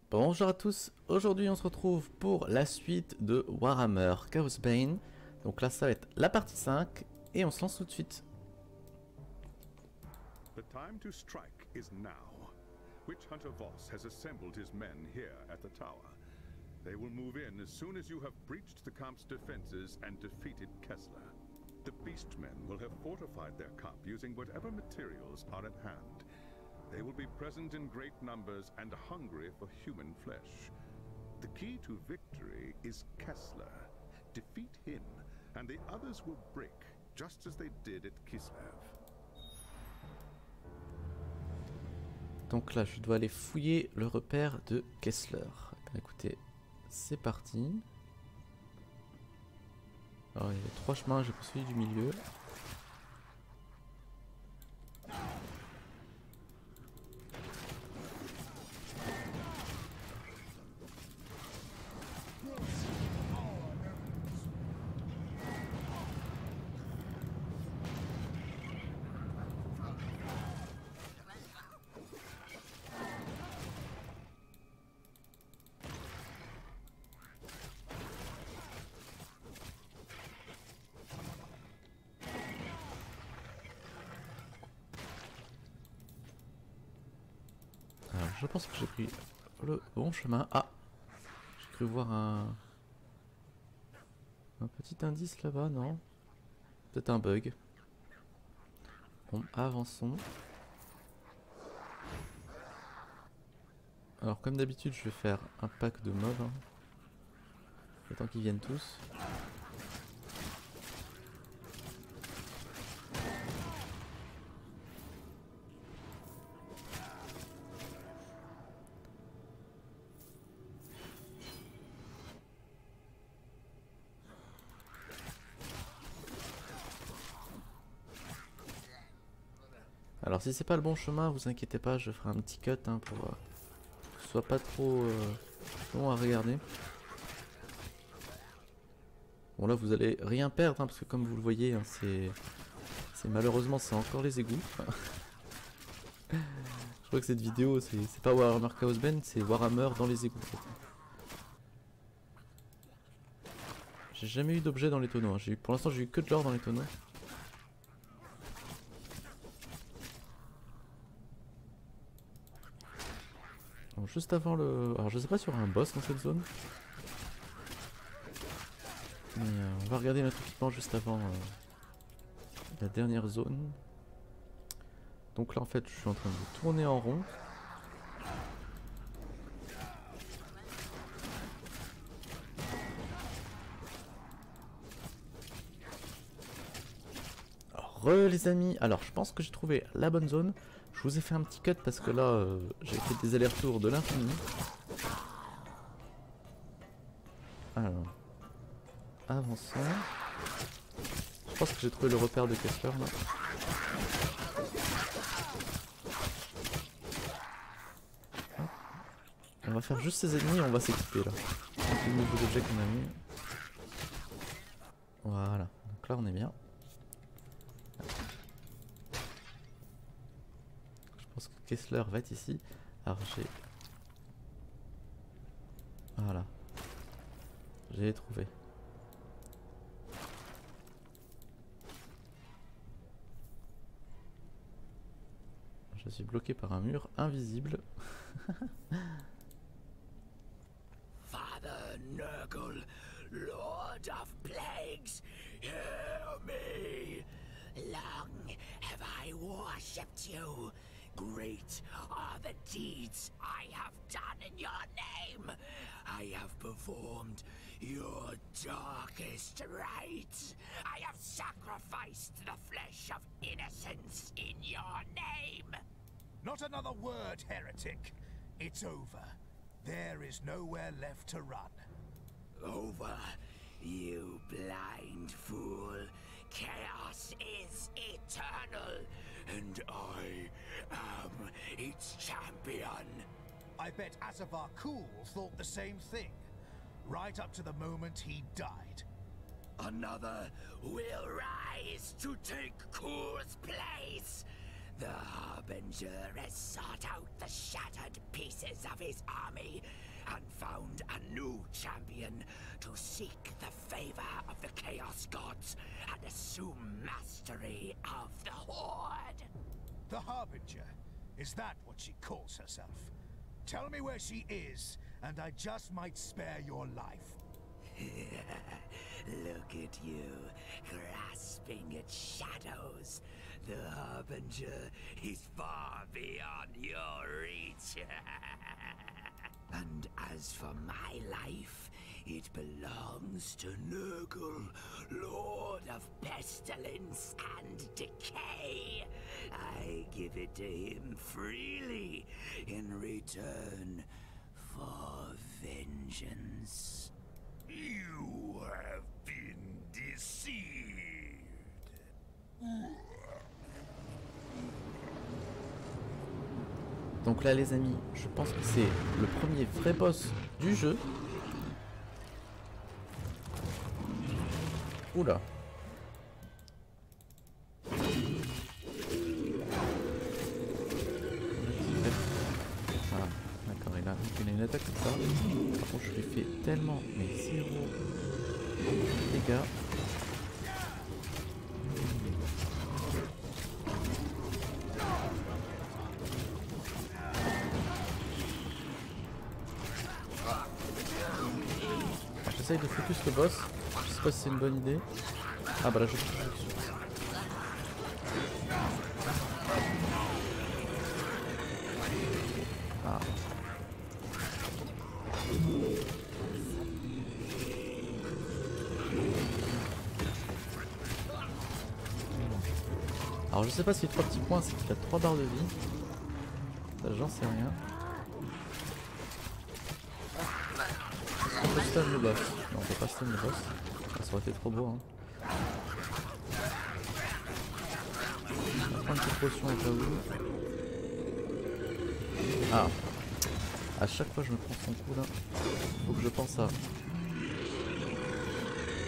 Bonjour à tous, aujourd'hui on se retrouve pour la suite de Warhammer Chaosbane. Donc là ça va être la partie 5 et on se lance tout de suite. The time to strike is now. Witch Hunter Voss has assembled his men here at the tower. They will move in as soon as you have breached the camp's defenses and defeated Kessler. The Beastmen will have fortified their camp using whatever materials are at hand. They will be present in great numbers and hungry for human flesh. The key to victory is Kessler. Defeat him, and the others will break, just as they did at Kislev. Donc là je dois aller fouiller le repère de Kessler. Eh bien, écoutez, c'est parti. Alors il y a 3 chemins, j'ai pris celui du milieu. Alors je pense que j'ai pris le bon chemin. Ah, j'ai cru voir un petit indice là-bas, non? Peut-être un bug. Bon, avançons. Alors comme d'habitude je vais faire un pack de mobs. Hein. Le temps qu'ils viennent tous. Alors si c'est pas le bon chemin, vous inquiétez pas, je ferai un petit cut hein, pour que ce soit pas trop long à regarder. Bon là vous allez rien perdre hein, parce que comme vous le voyez, hein, c'est malheureusement c'est encore les égouts. Je crois que cette vidéo c'est pas Warhammer Chaosbane, c'est Warhammer dans les égouts. J'ai jamais eu d'objet dans les tonneaux, hein. Pour l'instant j'ai eu que de l'or dans les tonneaux. Bon, juste avant le... Alors je sais pas s'il y aura un boss dans cette zone. Mais on va regarder notre équipement juste avant la dernière zone. Donc là en fait je suis en train de tourner en rond. Les amis, alors je pense que j'ai trouvé la bonne zone. Je vous ai fait un petit cut parce que là j'ai fait des allers-retours de l'infini. Alors, avançons. Je pense que j'ai trouvé le repère de Kessler là. Hop. On va faire juste ses ennemis et on va s'équiper là. C'est le nouveau objet qu'on a mis. Voilà, donc là on est bien. Je pense que Kessler va être ici. Alors j'ai... Voilà. J'ai trouvé. Je suis bloqué par un mur invisible. Father Nurgle, Lord of Plagues, hear me! Long have I worshipped you. Great are the deeds I have done in your name. I have performed your darkest rites. I have sacrificed the flesh of innocents in your name. Not another word, heretic. It's over. There is nowhere left to run. Over, you blind fool. Chaos is eternal, and I am its champion. I bet Asavar Kul thought the same thing, right up to the moment he died. Another will rise to take Kur's place. The Harbinger has sought out the shattered pieces of his army and found a new champion to seek the favor of the Chaos Gods and assume mastery of the Horde. The Harbinger? Is that what she calls herself? Tell me where she is, and I just might spare your life. Look at you, grasping at shadows. The Harbinger is far beyond your reach. And as for my life, it belongs to Nurgle, Lord of Pestilence and Decay. I give it to him freely in return for vengeance. You have been deceived. Donc là les amis, je pense que c'est le premier vrai boss du jeu. Oula. Voilà, d'accord, il a une attaque comme ça. Par contre je lui fais tellement, mais zéro dégâts. J'essaye de focus le boss, je sais pas si c'est une bonne idée. Ah bah là je suis dessus. Ah. Alors je sais pas si les 3 petits points c'est qu'il a 3 barres de vie. Ça j'en sais rien. On peut stun le boss. Non, on peut pas stun le boss. Ça aurait été trop beau. Hein. On va prendre une petite potion au cas où. Ah. À chaque fois je me prends son coup là. Faut que je pense à.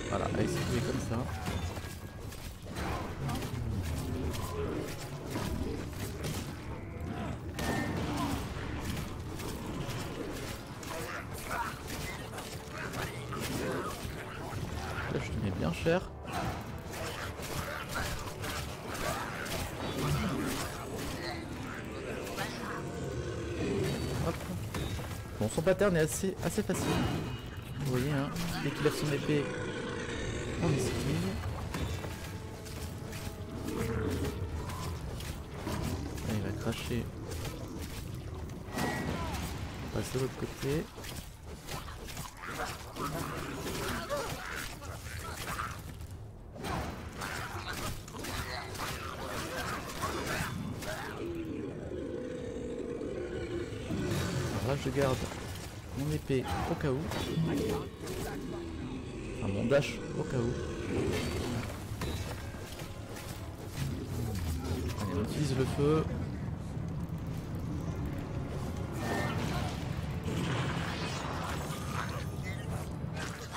Voilà, à esquiver comme ça. Là je te mets bien cher. Hop. Bon, son pattern est assez facile. Vous voyez, hein, dès qu'il lève son épée, on esquive. Là, il va cracher. On passe de l'autre côté. Alors là, je garde mon épée au cas où. Enfin, mon dash au cas où. Allez, on utilise le feu.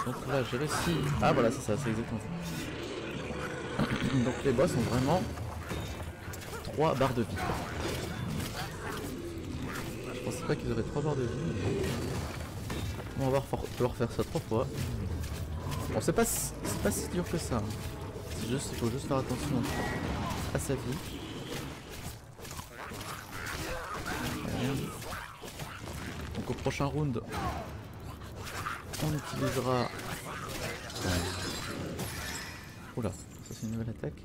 Donc là, j'ai réussi. Ah voilà, c'est ça, c'est exactement ça. Donc les boss ont vraiment 3 barres de vie. Je pensais pas qu'ils auraient 3 barres de vie. On va falloir faire ça 3 fois. Bon, c'est pas si dur que ça. C'est juste, il faut juste faire attention à sa vie. Donc au prochain round, on utilisera... Oula, ça c'est une nouvelle attaque.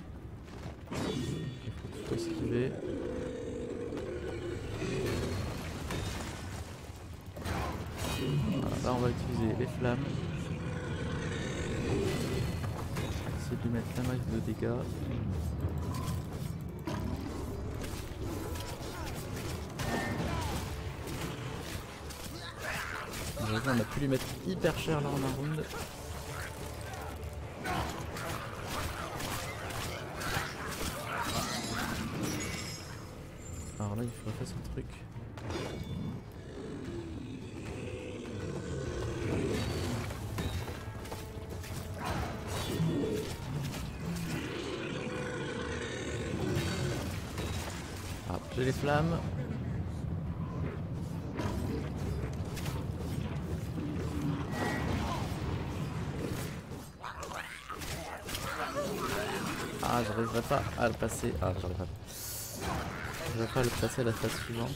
Il faut esquiver. Voilà, là on va utiliser les flammes. Essayer de lui mettre la masse de dégâts. On a pu lui mettre hyper cher là en un round. Alors là il faudrait faire son truc. J'ai les flammes. Ah, j'arriverai pas à le passer. Ah, j'arriverai pas à le passer à la phase suivante.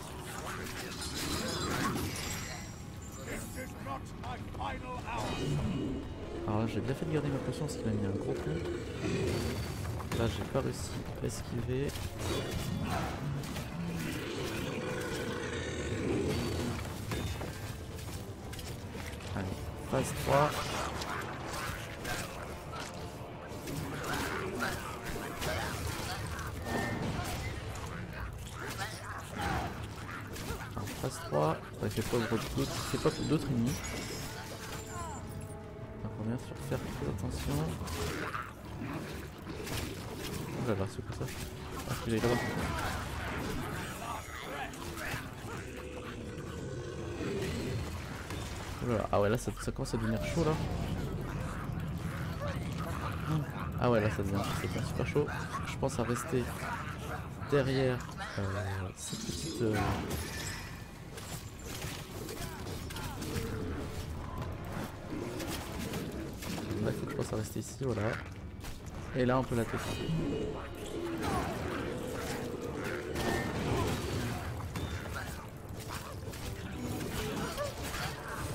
Alors là, j'ai bien fait de garder ma potion parce qu'il a mis un gros coup. Là, j'ai pas réussi à esquiver. Allez, phase 3. Phase 3, ça fait pop d'autres ennemis. Donc on vient sur faire très attention. Oh là là, c'est quoi ça? Ah, il est là-bas. Oh là là. Ah ouais, là ça commence à devenir chaud là. Ah ouais, là ça devient super chaud. Je pense à rester derrière cette petite... il faut que je pense à rester ici, voilà. Et là on peut l'attaquer.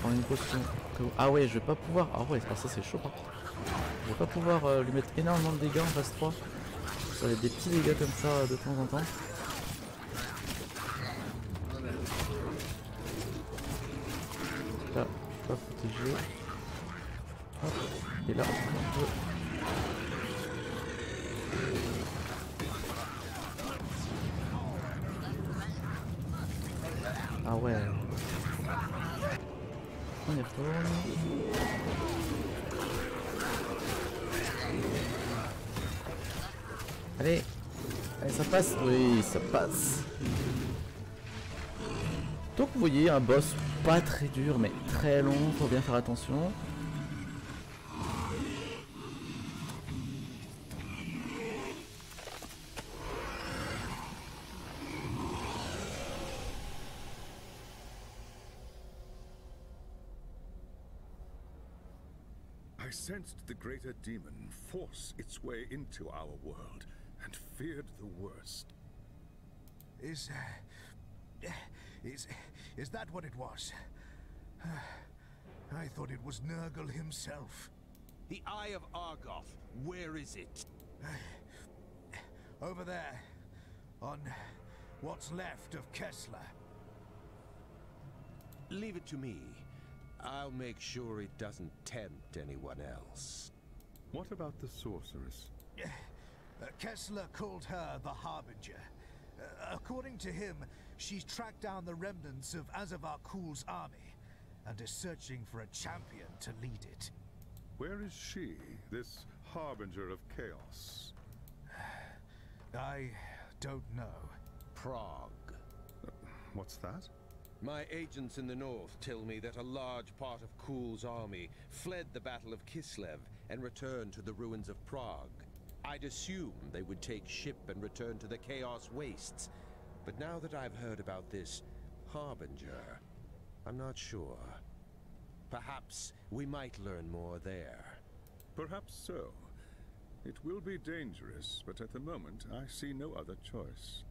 Prends une potion. Ah ouais, je vais pas pouvoir... Ah ouais, ça c'est chaud par contre. Je vais pas pouvoir lui mettre énormément de dégâts en phase 3. Ça va être des petits dégâts comme ça de temps en temps. Là, je suis pas protégé. Hop. Et là, on peut... Ah ouais. On y retourne. Allez. Allez, ça passe. Oui, ça passe. Donc vous voyez, un boss pas très dur, mais très long. Faut bien faire attention. I sensed the greater demon force its way into our world and feared the worst. Is that what it was? I thought it was Nurgle himself. The Eye of Argoth, where is it? Over there, on what's left of Kessler. Leave it to me. I'll make sure it doesn't tempt anyone else. What about the sorceress? Kessler called her the Harbinger. According to him, she's tracked down the remnants of Azavar Kul's army and is searching for a champion to lead it. Where is she, this harbinger of chaos? I don't know. Prague. What's that? My agents in the north tell me that a large part of Kul's army fled the Battle of Kislev and returned to the ruins of Prague. I'd assume they would take ship and return to the Chaos Wastes. But now that I've heard about this Harbinger, I'm not sure. Perhaps we might learn more there. Perhaps so. It will be dangerous, but at the moment I see no other choice.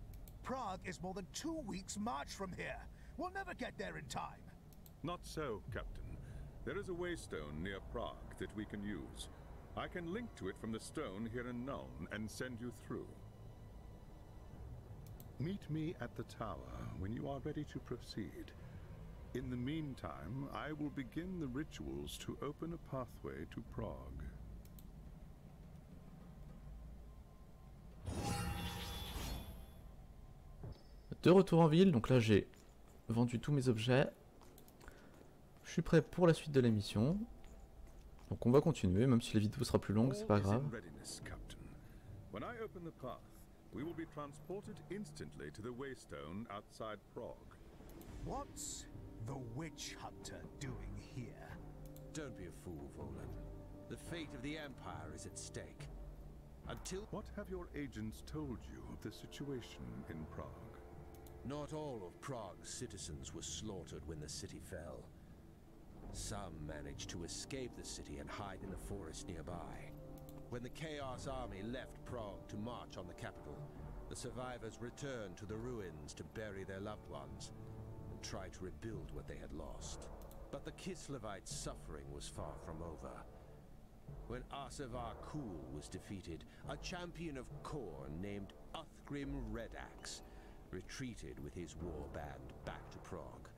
Prague is more than 2 weeks' march from here. We'll never get there in time. Not so, Captain. There is a waystone near Prague that we can use. I can link to it from the stone here in Nuln and send you through. Meet me at the tower when you are ready to proceed. In the meantime, I will begin the rituals to open a pathway to Prague. De retour en ville, donc là j'ai vendu tous mes objets. Je suis prêt pour la suite de la mission. Donc on va continuer, même si la vidéo sera plus longue, c'est pas grave. When I open the path, we will be transported instantly to the waystone outside Prague. What's the witch hunter doing here? Don't be a fool, Volan. The fate of the Empire is at stake. Until... What have your agents told you of the situation in Prague? Not all of Prague's citizens were slaughtered when the city fell. Some managed to escape the city and hide in the forest nearby. When the Chaos Army left Prague to march on the capital, the survivors returned to the ruins to bury their loved ones and try to rebuild what they had lost. But the Kislevites' suffering was far from over. When Asavar Kul was defeated, a champion of Khorne named Uthgrim Redax retreated with his war band back to Prague.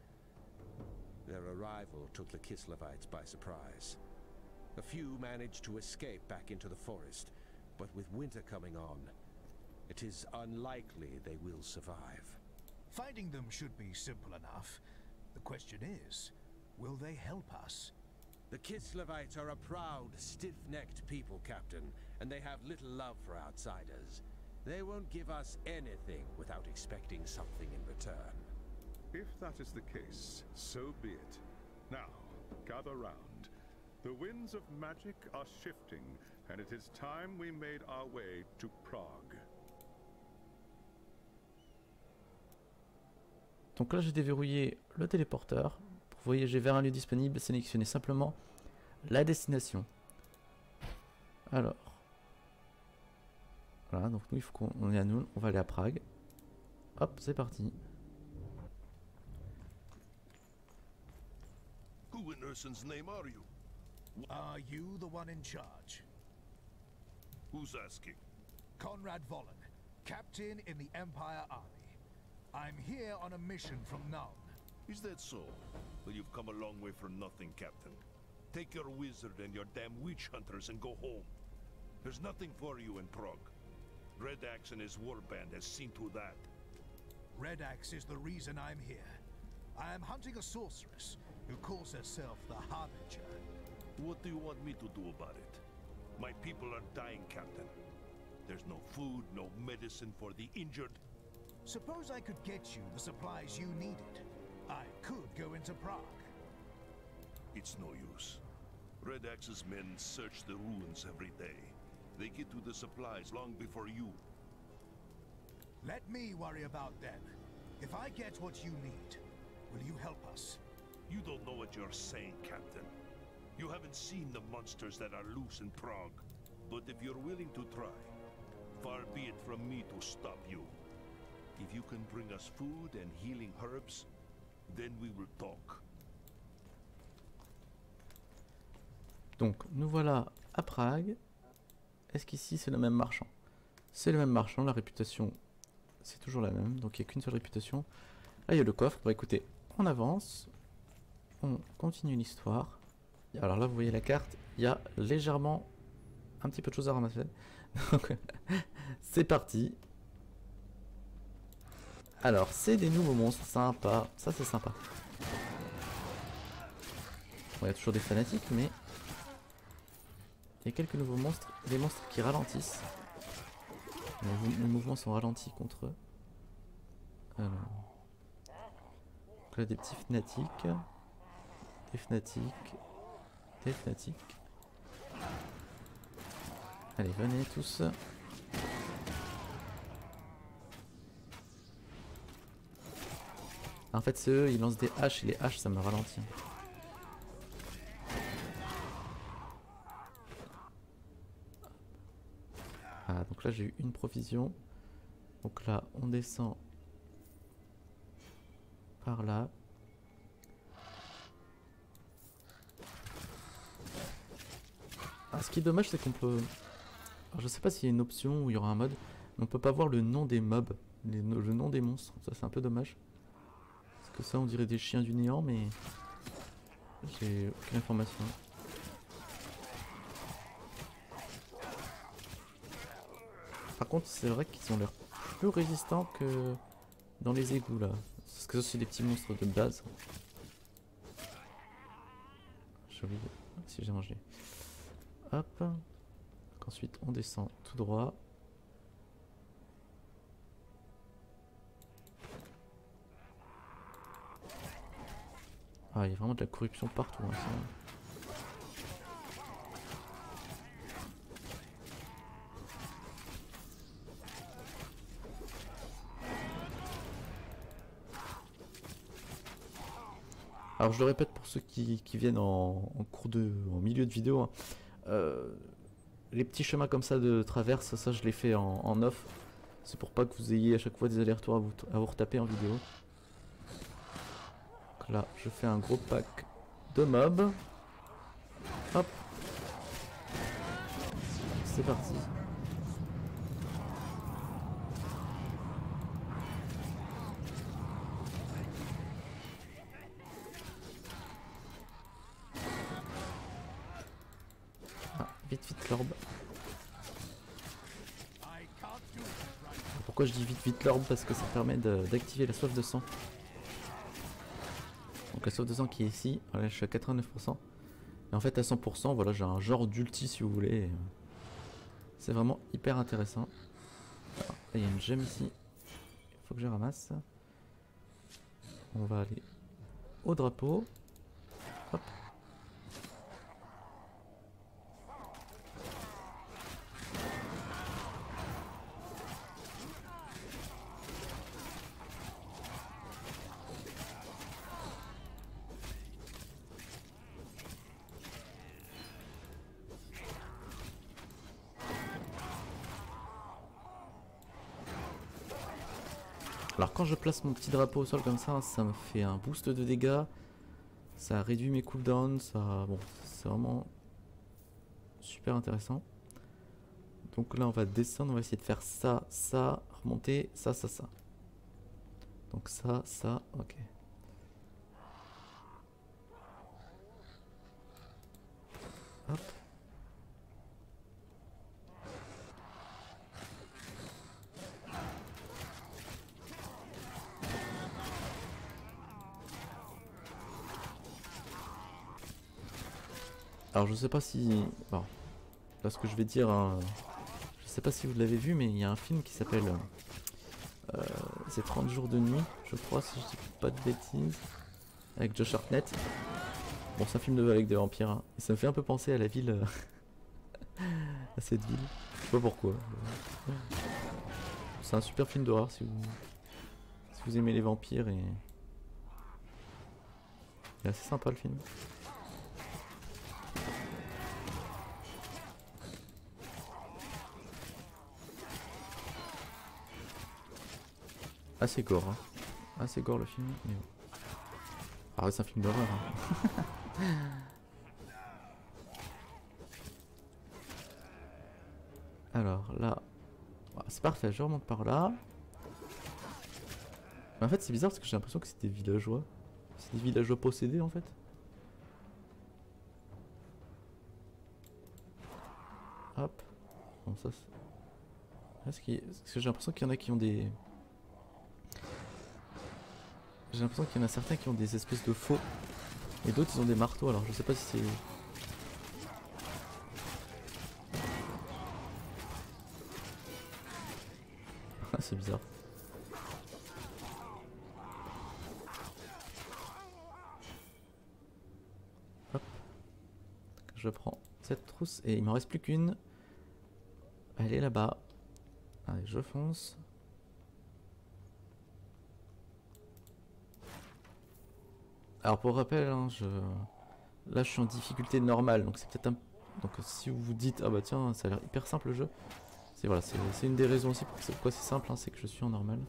Their arrival took the Kislevites by surprise. A few managed to escape back into the forest, but with winter coming on, it is unlikely they will survive. Finding them should be simple enough. The question is, will they help us? The Kislevites are a proud, stiff-necked people, Captain, and they have little love for outsiders. They won't give us anything without expecting something in return. If that is the case, so be it. Now, gather round. The winds of magic are shifting, and it is time we made our way to Prague. Donc là j'ai déverrouillé le téléporteur. Pour voyager vers un lieu disponible, sélectionnez simplement la destination. Alors. Voilà, donc nous il faut qu'on est à nous, on va aller à Prague. Hop, c'est parti. Who in Ursun's name are you? Are you the one in charge? Who's asking? Conrad Vollen, captain in the Empire Army. I'm here on a mission from Nuln. Is that so? Well, you've come a long way for nothing, Captain. Take your wizard and your damn witch hunters and go home. There's nothing for you in Prague. Redax and his warband has seen to that. Redax is the reason I'm here. I am hunting a sorceress who calls herself the Harbinger. What do you want me to do about it? My people are dying, Captain. There's no food, no medicine for the injured. Suppose I could get you the supplies you needed. I could go into Prague. It's no use. Redax's men search the ruins every day. They get to the supplies long before you. Let me worry about them. If I get what you need, will you help us? You don't know what you're saying, Captain. You haven't seen the monsters that are loose in Prague. But if you're willing to try, far be it from me to stop you. If you can bring us food and healing herbs, then we will talk. Donc nous voilà à Prague. Est-ce qu'ici c'est le même marchand? C'est le même marchand, la réputation c'est toujours la même, donc il n'y a qu'une seule réputation. Là il y a le coffre, bah écoutez, on avance, on continue l'histoire. Alors là vous voyez la carte, il y a légèrement un petit peu de choses à ramasser. Donc c'est parti. Alors c'est des nouveaux monstres, sympa, ça c'est sympa. Bon, il y a toujours des fanatiques mais... il y a quelques nouveaux monstres, des monstres qui ralentissent. Les mouvements sont ralentis contre eux. Alors. Donc là des petits fanatiques. Des fanatiques. Des fanatiques. Allez, venez tous. En fait c'est eux, ils lancent des haches et les haches ça me ralentit. Ah, donc là j'ai eu une provision. Donc là on descend par là. Ah, ce qui est dommage c'est qu'on peut... Alors, je sais pas s'il y a une option où il y aura un mode. Mais on peut pas voir le nom des mobs. Le nom des monstres. Ça c'est un peu dommage. Parce que ça on dirait des chiens du néant mais... j'ai aucune information. Par contre, c'est vrai qu'ils ont l'air plus résistants que dans les égouts là. Parce que ça, c'est des petits monstres de base. J'ai oublié si j'ai mangé. Hop. Donc, ensuite, on descend tout droit. Ah, il y a vraiment de la corruption partout. Hein, ça. Alors je le répète pour ceux qui viennent en milieu de vidéo, hein. Les petits chemins comme ça de traverse, ça je l'ai fait en off. C'est pour pas que vous ayez à chaque fois des allers-retours à vous retaper en vidéo. Donc là, je fais un gros pack de mobs. Hop. C'est parti. Ah, vite l'orbe. Pourquoi je dis vite l'orbe? Parce que ça permet d'activer la soif de sang. Donc la soif de sang qui est ici, voilà, je suis à 89%. Et en fait à 100%, voilà, j'ai un genre d'ulti si vous voulez. C'est vraiment hyper intéressant. Alors, là, il y a une gemme ici. Il faut que je ramasse. On va aller au drapeau. Hop. Alors quand je place mon petit drapeau au sol comme ça me fait un boost de dégâts. Ça réduit mes cooldowns, bon, c'est vraiment super intéressant. Donc là on va descendre, on va essayer de faire ça, remonter, ça. Donc ça, ok. Hop. Alors je sais pas si... Bon, là ce que je vais dire, hein, je sais pas si vous l'avez vu, mais il y a un film qui s'appelle c'est 30 jours de nuit, je crois, si je dis pas de bêtises, avec Josh Hartnett. Bon, c'est un film avec des vampires, hein, et ça me fait un peu penser à la ville, à cette ville, je sais pas pourquoi. C'est un super film d'horreur si vous aimez les vampires, et il est assez sympa le film. Assez gore, hein. Assez gore le film, mais bon. Ah, c'est un film d'horreur, hein. Alors là, c'est parfait, je remonte par là. Mais en fait c'est bizarre parce que j'ai l'impression que c'est des villageois. C'est des villageois possédés en fait. Hop. Bon ça c'est... Parce que j'ai l'impression qu'il y en a qui ont des... J'ai l'impression qu'il y en a certains qui ont des espèces de faux. Et d'autres ils ont des marteaux, alors je sais pas si c'est... C'est bizarre. Hop. Je prends cette trousse et il m'en reste plus qu'une. Elle est là-bas. Allez, je fonce. Alors pour rappel, hein, là je suis en difficulté normale, donc c'est peut-être un... Donc si vous vous dites, ah bah tiens, ça a l'air hyper simple le jeu. C'est voilà, c'est une des raisons aussi pourquoi c'est simple, hein, c'est que je suis en normal.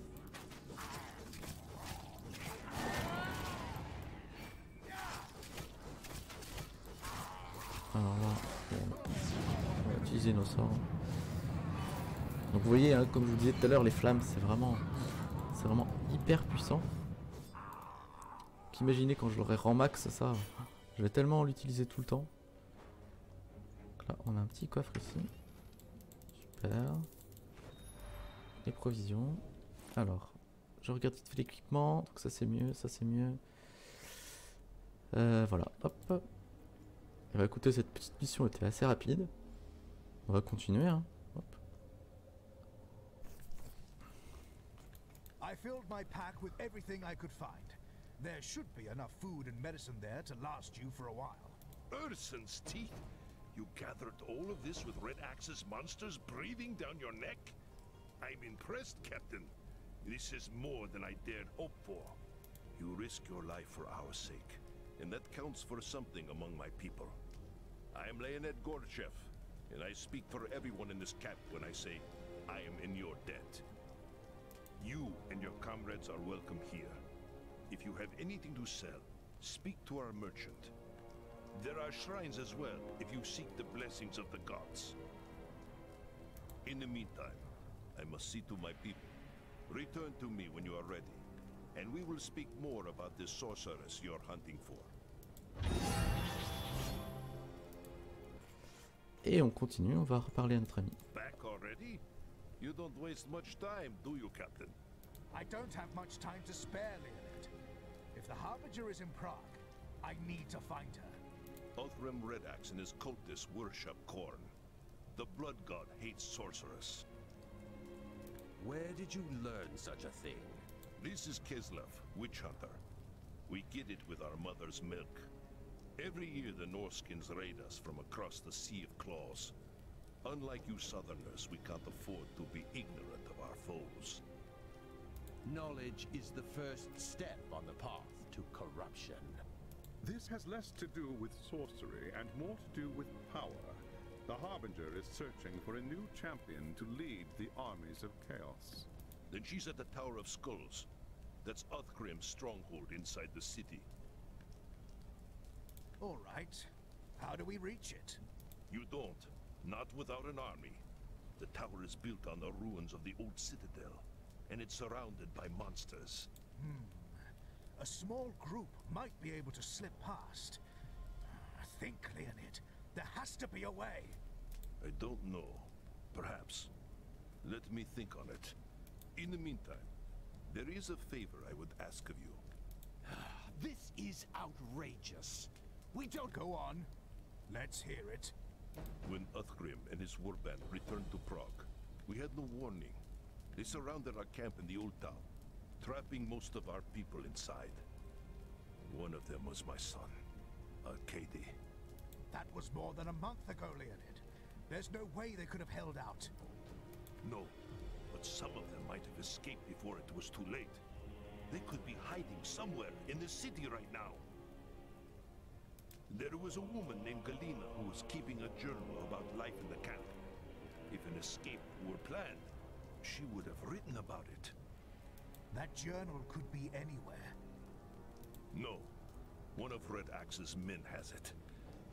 Alors là, on va utiliser nos sorts. Donc vous voyez, hein, comme je vous disais tout à l'heure, les flammes, c'est vraiment hyper puissant. Imaginez quand je l'aurai rend max, ça, je vais tellement l'utiliser tout le temps. Donc là, on a un petit coffre ici. Super. Les provisions. Alors, je regarde vite fait l'équipement. Donc ça c'est mieux, ça c'est mieux. Voilà, hop. Et bah écoutez, cette petite mission était assez rapide. On va continuer, hein. Hop. I filled my pack with everything I could find. There should be enough food and medicine there to last you for a while. Urson's teeth? You gathered all of this with Red Axe's monsters breathing down your neck? I'm impressed, Captain. This is more than I dared hope for. You risk your life for our sake. and that counts for something among my people. I am Leonid Gorchev, and I speak for everyone in this camp when I say I am in your debt. You and your comrades are welcome here. If you have anything to sell, speak to our merchant. There are shrines as well if you seek the blessings of the gods. In the meantime, I must see to my people. Return to me when you are ready, and we will speak more about this sorceress you're hunting for. Et on continue, on va reparler à notre ami. Back already? You don't waste much time, do you, Captain? I don't have much time to spare, Leonid. If the Harbinger is in Prague, I need to find her. Othram Redax and his cultists worship Khorne. The Blood God hates sorceress. Where did you learn such a thing? This is Kislev, witch hunter. We get it with our mother's milk. Every year the Norskins raid us from across the Sea of Claws. Unlike you Southerners, we can't afford to be ignorant of our foes. Knowledge is the first step on the path to corruption. This has less to do with sorcery and more to do with power. The Harbinger is searching for a new champion to lead the armies of chaos. Then she's at the Tower of Skulls. That's Uthgrim's stronghold inside the city. All right. How do we reach it? You don't. Not without an army. The tower is built on the ruins of the old citadel, and it's surrounded by monsters. A small group might be able to slip past. Think, Leonid. There has to be a way. I don't know. Perhaps. Let me think on it. In the meantime, there is a favor I would ask of you. This is outrageous. We don't go on. Let's hear it. When Uthgrim and his warband returned to Prague, we had no warning. They surrounded our camp in the old town, trapping most of our people inside. One of them was my son, Arkady. That was more than a month ago, Leonid. There's no way they could have held out. No, but some of them might have escaped before it was too late. They could be hiding somewhere in the city right now. There was a woman named Galina who was keeping a journal about life in the camp. If an escape were planned, she would have written about it. That journal could be anywhere. No. One of Red Axe's men has it.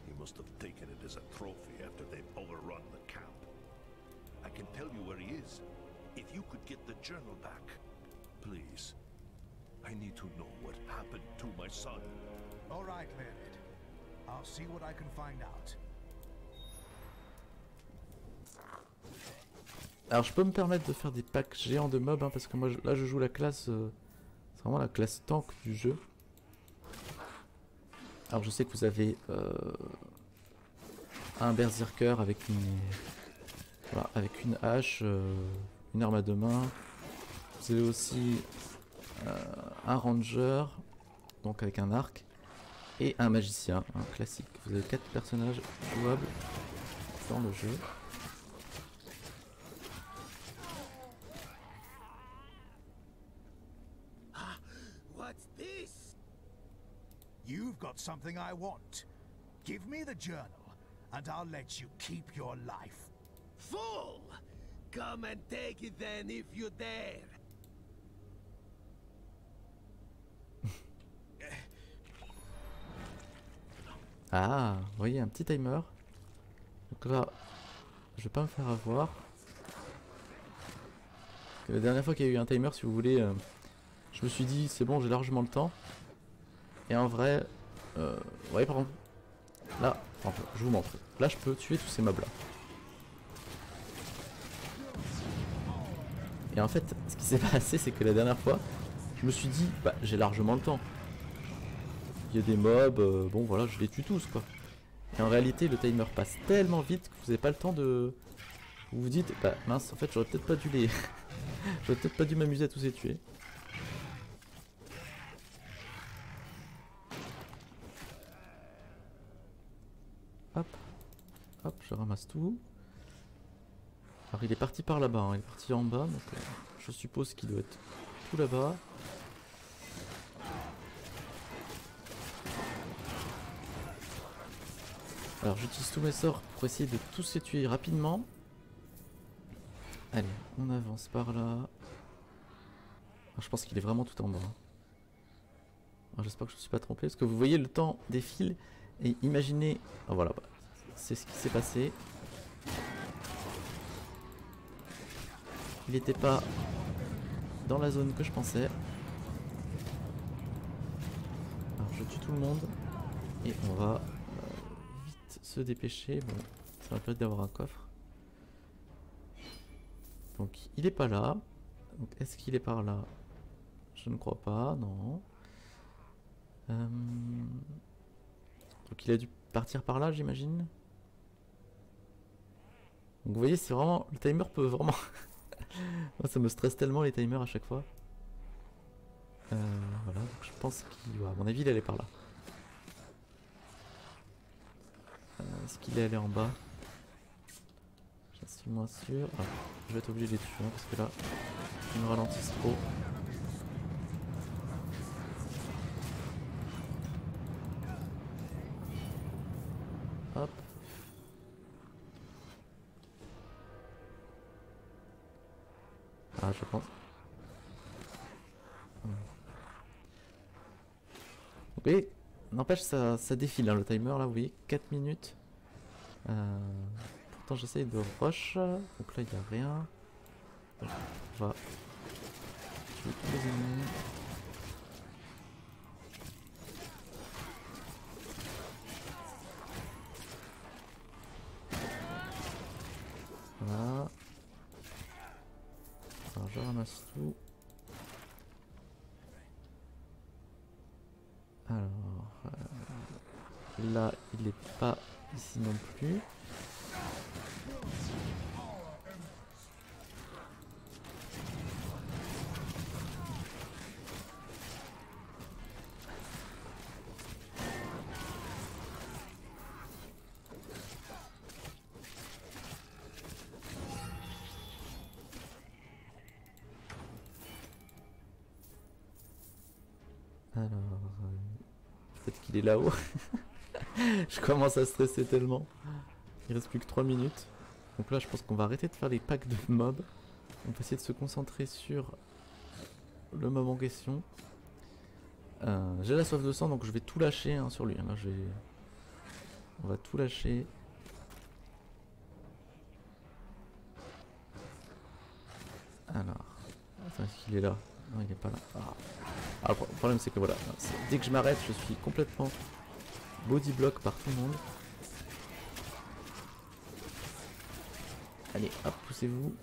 He must have taken it as a trophy after they've overrun the camp. I can tell you where he is. If you could get the journal back, please. I need to know what happened to my son. All right, Leonid. I'll see what I can find out. Alors je peux me permettre de faire des packs géants de mobs hein, parce que moi là je joue la classe, c'est vraiment la classe tank du jeu. Alors je sais que vous avez un berserker avec une, voilà, avec une hache, une arme à deux mains. Vous avez aussi un ranger, donc avec un arc, et un magicien, un classique. Vous avez 4 personnages jouables dans le jeu. What's this? You've got something I want. Give me the journal, and I'll let you keep your life. Fool! Come and take it then if you dare. Ah, vous voyez un petit timer. Donc là, je vais pas me faire avoir. Que la dernière fois qu'il y a eu un timer, si vous voulez, je me suis dit c'est bon, j'ai largement le temps. Et en vrai, vous voyez par exemple, là, je vous montre. Là, je peux tuer tous ces mobs là. Et en fait, ce qui s'est passé, c'est que la dernière fois, je me suis dit, bah, j'ai largement le temps. Il y a des mobs, bon voilà, je les tue tous quoi. Et en réalité, le timer passe tellement vite que vous n'avez pas le temps de... Vous vous dites, bah mince, en fait, j'aurais peut-être pas dû les... j'aurais peut-être pas dû m'amuser à tous les tuer. Hop, hop, je ramasse tout. Alors il est parti par là-bas, hein. Il est parti en bas, donc je suppose qu'il doit être tout là-bas. Alors j'utilise tous mes sorts pour essayer de tous les tuer rapidement. Allez, on avance par là. Alors, je pense qu'il est vraiment tout en bas. J'espère que je ne me suis pas trompé parce que vous voyez le temps défile et imaginez... Ah voilà, bah, c'est ce qui s'est passé. Il n'était pas dans la zone que je pensais. Alors je tue tout le monde et on va vite se dépêcher. Bon, ça va permettre d'avoir un coffre. Donc il est pas là. Donc est-ce qu'il est par là? Je ne crois pas, non. Donc il a dû partir par là, j'imagine. Donc vous voyez, c'est vraiment... Le timer peut vraiment... Moi ça me stresse tellement les timers à chaque fois. Voilà, donc je pense qu'il... Ouais, à mon avis il allait par là. Est-ce qu'il est allé en bas? Je suis moins sûr. Ah, je vais être obligé de les tuer hein, parce que là, ils me ralentissent trop. Hop. Ah, je pense. Oui, n'empêche, ça défile hein, le timer là, vous voyez, 4 minutes. Pourtant, j'essaye de rush. Donc là, il n'y a rien. On va tuer tous les ennemis. Voilà. Alors je ramasse tout. Alors là il est pas ici non plus. Alors, peut-être qu'il est là-haut. Je commence à stresser tellement. Il reste plus que 3 minutes. Donc là, je pense qu'on va arrêter de faire les packs de mobs. On va essayer de se concentrer sur le mob en question. J'ai la soif de sang, donc je vais tout lâcher hein, sur lui. Là, on va tout lâcher. Alors, attends, est-ce qu'il est là? Non, il n'est pas là. Ah. Alors, le problème c'est que voilà, dès que je m'arrête, je suis complètement body block par tout le monde. Allez, hop, poussez-vous.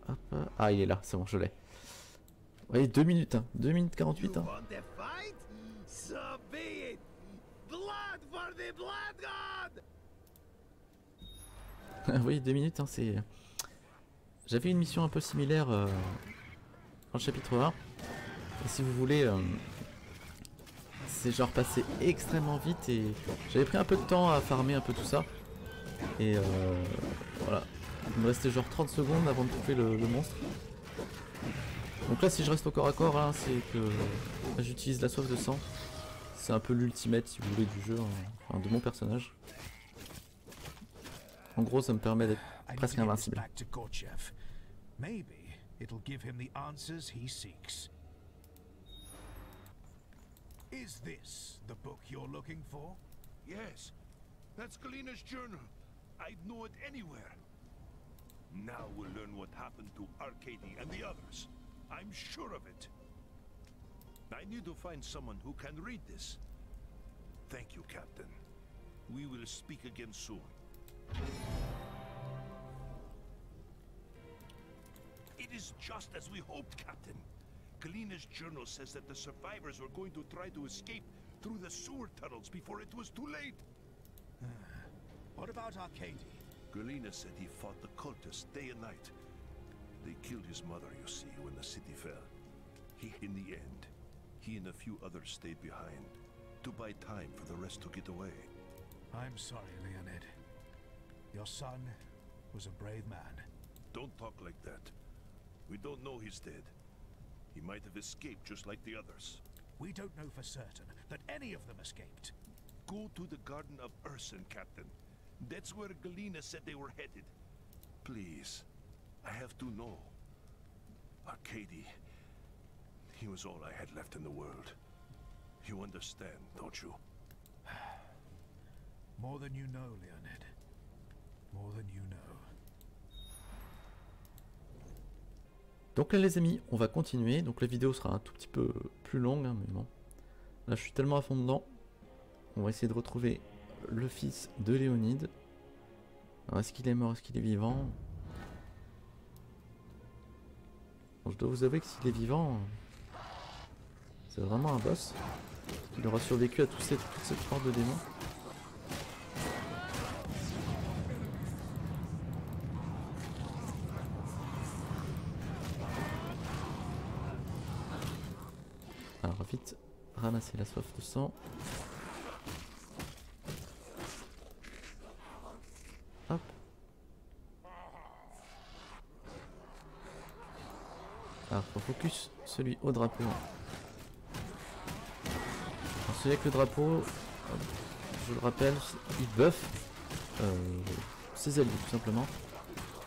Hop, ah il est là, c'est bon, je l'ai. Vous voyez, 2 minutes, hein, 2 minutes 48. Hein. Vous voyez, 2 minutes, hein, c'est... J'avais une mission un peu similaire dans le chapitre 1. Et si vous voulez, c'est genre passé extrêmement vite et j'avais pris un peu de temps à farmer un peu tout ça. Et voilà, il me restait genre 30 secondes avant de couper le monstre. Donc là si je reste au corps à corps, hein, c'est que j'utilise la soif de sang. C'est un peu l'ultimate si vous voulez du jeu, hein, de mon personnage. En gros ça me permet d'être presque invincible. Maybe it'll give him the answers he seeks. Is this the book you're looking for? Yes, that's Galina's journal. I'd know it anywhere. Now we'll learn what happened to Arcady and the others. I'm sure of it. I need to find someone who can read this. Thank you, Captain. We will speak again soon. It is just as we hoped, Captain. Galina's journal says that the survivors were going to try to escape through the sewer tunnels before it was too late. What about Arcady? Galina said he fought the cultists day and night. They killed his mother, you see, when the city fell. In the end, he and a few others stayed behind to buy time for the rest to get away. I'm sorry, Leonid. Your son was a brave man. Don't talk like that. We don't know he's dead. He might have escaped just like the others. We don't know for certain that any of them escaped. Go to the Garden of Urson, Captain. That's where Galena said they were headed. Please, I have to know. Arcady, he was all I had left in the world. You understand, don't you? More than you know, Leonid. More than you know. Donc là les amis, on va continuer. Donc la vidéo sera un tout petit peu plus longue, hein, mais bon. Là je suis tellement à fond dedans. On va essayer de retrouver le fils de Léonide. Alors est-ce qu'il est mort, est-ce qu'il est vivant? Bon, je dois vous avouer que s'il est vivant, c'est vraiment un boss. Il aura survécu à toute cette horde de démons. Alors vite, ramasser la soif de sang. Hop. Alors faut focus celui au drapeau. Alors, celui avec le drapeau, je le rappelle, il buff ses alliés tout simplement.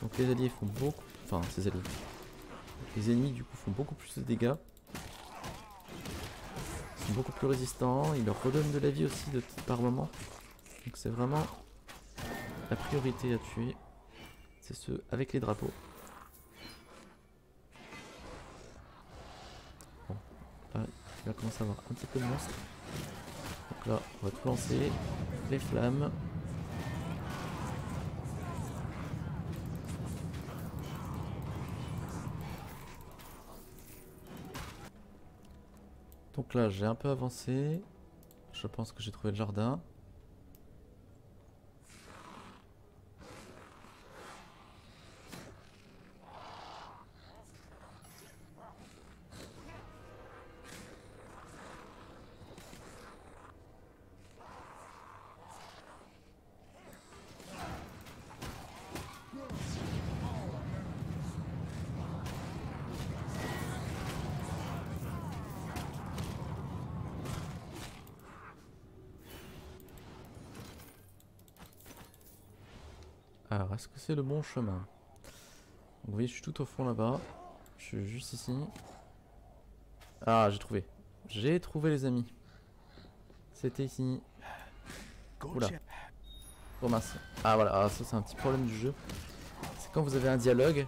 Donc les alliés font beaucoup, enfin ses alliés. Les ennemis du coup font beaucoup plus de dégâts. Ils sont beaucoup plus résistants, ils leur redonnent de la vie aussi par moment. Donc c'est vraiment la priorité à tuer. C'est ceux avec les drapeaux. Bon, là il va commencer à avoir un petit peu de monstre. Donc là on va tout lancer. Les flammes. Donc là j'ai un peu avancé, je pense que j'ai trouvé le jardin. Alors, est-ce que c'est le bon chemin? Donc, vous voyez, je suis tout au fond là-bas. Je suis juste ici. Ah, j'ai trouvé. J'ai trouvé les amis. C'était ici. Oula. Oh mince. Ah voilà, ah, ça c'est un petit problème du jeu. C'est quand vous avez un dialogue.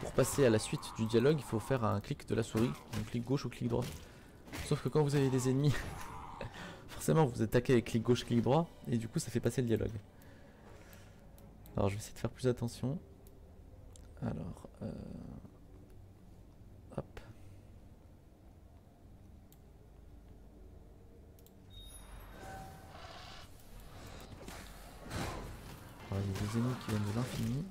Pour passer à la suite du dialogue, il faut faire un clic de la souris. Donc clic gauche ou clic droit. Sauf que quand vous avez des ennemis, forcément vous attaquez avec clic gauche, clic droit. Et du coup ça fait passer le dialogue. Alors je vais essayer de faire plus attention. Alors, hop. Alors, il y a des ennemis qui viennent de l'infini.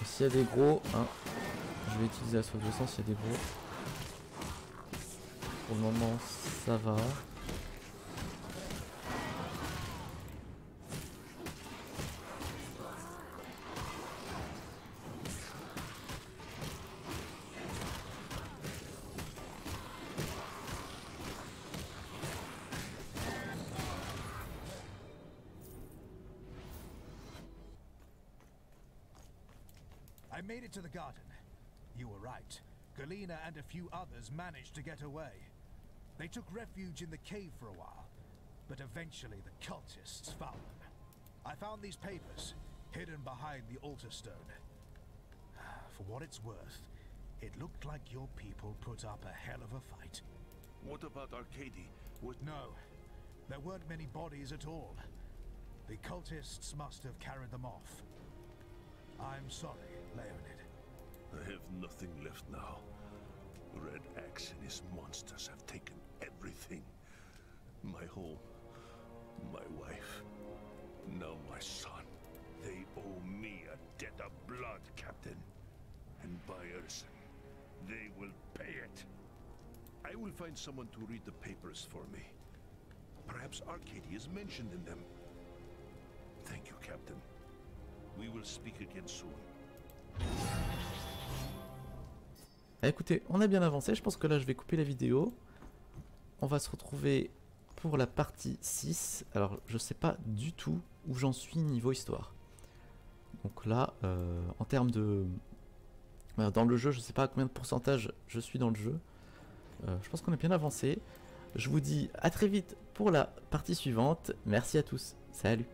S'il y a des gros, hein, je vais utiliser la soif de sang s'il y a des gros. Pour le moment, ça va. I made it to the garden. You were right. Galena and a few others managed to get away. They took refuge in the cave for a while, but eventually the cultists found them. I found these papers, hidden behind the altar stone. For what it's worth, it looked like your people put up a hell of a fight. What about Arcady? No, there weren't many bodies at all. The cultists must have carried them off. I'm sorry, Leonid. I have nothing left now. Red Axe and his monsters have taken everything. My home, my wife, now my son. They owe me a debt of blood, Captain. And by Urson, they will pay it. I will find someone to read the papers for me. Perhaps Arcady is mentioned in them. Thank you, Captain. We will speak again soon. Ah, écoutez, on a bien avancé, je pense que là je vais couper la vidéo. On va se retrouver pour la partie 6. Alors je sais pas du tout où j'en suis niveau histoire. Donc là, en termes de... dans le jeu, je sais pas à combien de pourcentage je suis dans le jeu. Je pense qu'on a bien avancé. Je vous dis à très vite pour la partie suivante. Merci à tous. Salut.